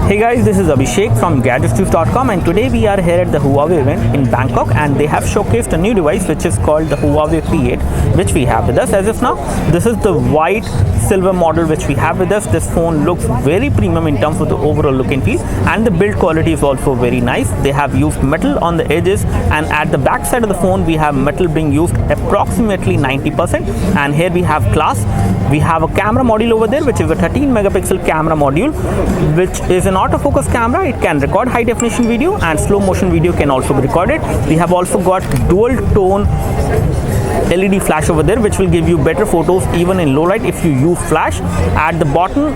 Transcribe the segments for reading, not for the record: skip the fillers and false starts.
Hey guys, this is Abhishek from GadgetJuice.com, and today we are here at the Huawei event in Bangkok, and they have showcased a new device which is called the Huawei P8, which we have with us as of now. This is the white silver model which we have with us. This phone looks very premium in terms of the overall look and feel, and the build quality is also very nice. They have used metal on the edges, and at the back side of the phone we have metal being used approximately 90%, and here we have glass. We have a camera module over there which is a 13 megapixel camera module, which is an autofocus camera. It can record high definition video, and slow motion video can also be recorded. We have also got dual tone LED flash over there, which will give you better photos even in low light if you use flash. At the bottom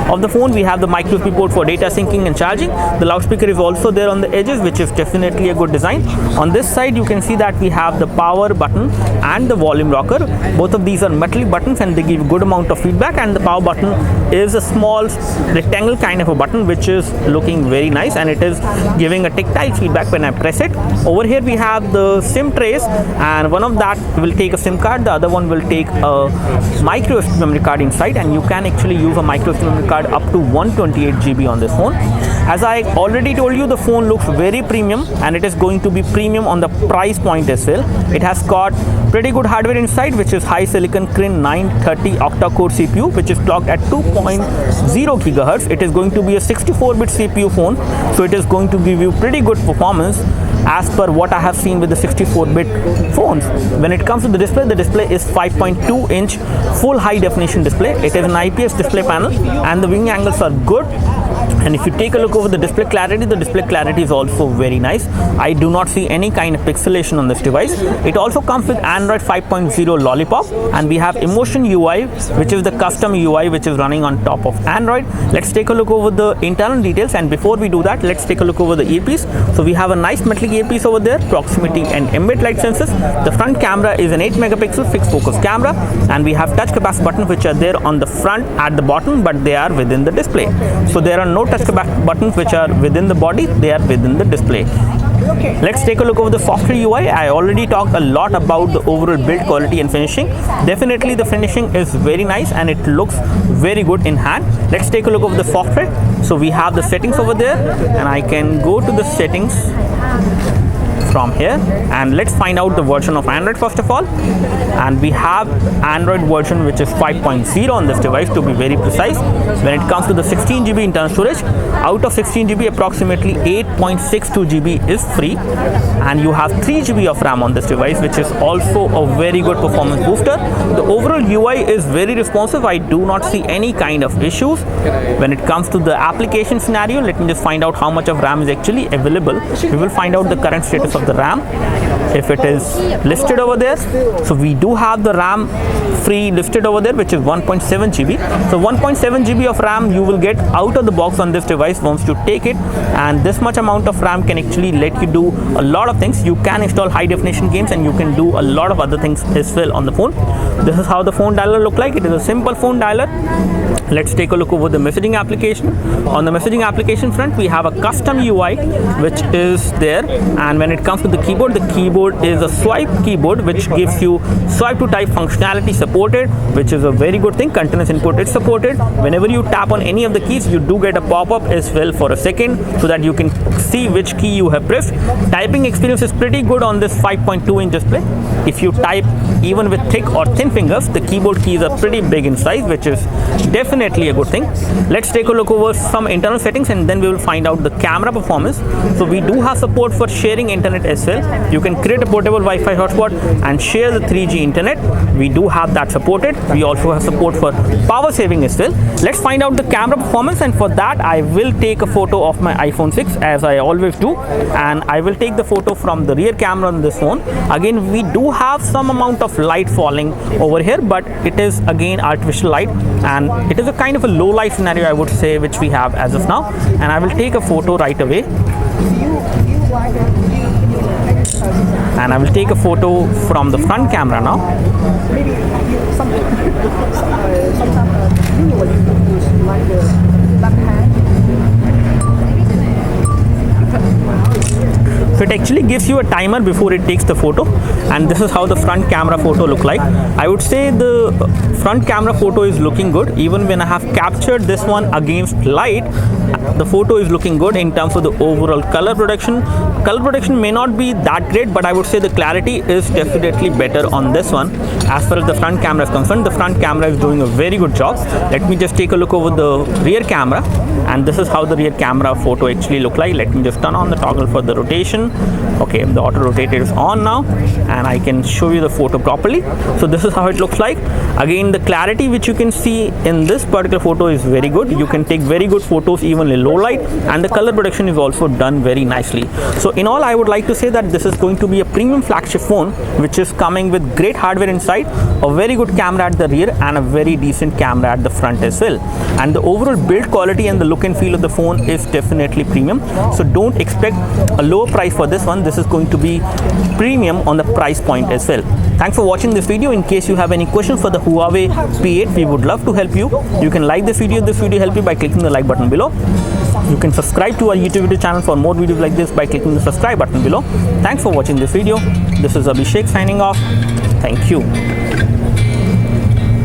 of the phone we have the micro USB port for data syncing and charging. The loudspeaker is also there on the edges, which is definitely a good design. On this side you can see that we have the power button and the volume rocker. Both of these are metallic buttons and they give good amount of feedback, and the power button is a small rectangle kind of a button which is looking very nice, and it is giving a tactile feedback when I press it. Over here we have the SIM trays, and one of that will take a SIM card, the other one will take a micro SD memory card inside, and you can actually use a micro SD memory card up to 128 GB on this phone. As I already told you, the phone looks very premium, and it is going to be premium on the price point as well. It has got pretty good hardware inside, which is high silicon Kirin 930 octa-core CPU, which is clocked at 2.0 GHz. It is going to be a 64-bit CPU phone, so it is going to give you pretty good performance as per what I have seen with the 64-bit phones. When it comes to the display is 5.2-inch full high definition display. It is an IPS display panel, and the viewing angles are good. And if you take a look over the display clarity is also very nice. I do not see any kind of pixelation on this device. It also comes with Android 5.0 Lollipop, and we have Emotion UI, which is the custom UI which is running on top of Android. Let's take a look over the internal details, and before we do that, let's take a look over the earpiece. So we have a nice metallic earpiece over there, proximity and ambient light sensors. The front camera is an 8 megapixel fixed focus camera, and we have touch capacitor buttons which are there on the front at the bottom, but they are within the display. So there are no touch capacitor buttons which are within the body, they are within the display. Let's take a look over the software UI. I already talked a lot about the overall build quality and finishing. Definitely the finishing is very nice and it looks very good in hand. Let's take a look over the software. So we have the settings over there, and I can go to the settings from here, and let's find out the version of Android first of all. And we have Android version which is 5.0 on this device, to be very precise. When it comes to the 16 GB internal storage, out of 16 GB approximately 8.62 GB is free, and you have 3 GB of RAM on this device, which is also a very good performance booster. The overall UI is very responsive. I do not see any kind of issues. When it comes to the application scenario, let me just find out how much of RAM is actually available. We will find out the current status of the RAM if it is listed over there. So we do have the RAM free listed over there, which is 1.7 GB. So 1.7 GB of RAM you will get out of the box on this device once you take it, and this much amount of RAM can actually let you do a lot of things. You can install high definition games, and you can do a lot of other things as well on the phone. This is how the phone dialer look like. It is a simple phone dialer. Let's take a look over the messaging application. On the messaging application front, we have a custom UI which is there, and when it comes to the keyboard is a swipe keyboard which gives you swipe to type functionality supported, which is a very good thing. Continuous input is supported. Whenever you tap on any of the keys, you do get a pop-up as well for a second, so that you can see which key you have pressed. Typing experience is pretty good on this 5.2-inch display. If you type even with thick or thin fingers, the keyboard keys are pretty big in size, which is definitely a good thing. Let's take a look over some internal settings, and then we will find out the camera performance. So we do have support for sharing internet as well. You can create a portable Wi-Fi hotspot and share the 3G internet. We do have that supported. We also have support for power saving as well. Let's find out the camera performance, and for that I will take a photo of my iPhone 6 as I always do, and I will take the photo from the rear camera on this phone. Again, we do have some amount of light falling over here, but it is again artificial light, and it is a kind of a low light scenario, I would say, which we have as of now. And I will take a photo right away, and I will take a photo from the front camera now. So it actually gives you a timer before it takes the photo, and this is how the front camera photo look like. I would say the front camera photo is looking good. Even when I have captured this one against light, the photo is looking good in terms of the overall color production. Color production may not be that great, but I would say the clarity is definitely better on this one. As far as the front camera is concerned, the front camera is doing a very good job. Let me just take a look over the rear camera, and this is how the rear camera photo actually look like. Let me just turn on the toggle for the rotation. Okay, the auto rotator is on now, and I can show you the photo properly. So this is how it looks like. Again, the clarity which you can see in this particular photo is very good. You can take very good photos even in low light, and the color production is also done very nicely. So in all, I would like to say that this is going to be a premium flagship phone which is coming with great hardware inside, a very good camera at the rear, and a very decent camera at the front as well. And the overall build quality and the look and feel of the phone is definitely premium. So don't expect a lower price for this one. This is going to be premium on the price point as well. Thanks for watching this video. In case you have any questions for the Huawei P8, we would love to help you. You can like this video if this video helped you by clicking the like button below. You can subscribe to our YouTube video channel for more videos like this by clicking the subscribe button below. Thanks for watching this video. This is Abhishek signing off. Thank you.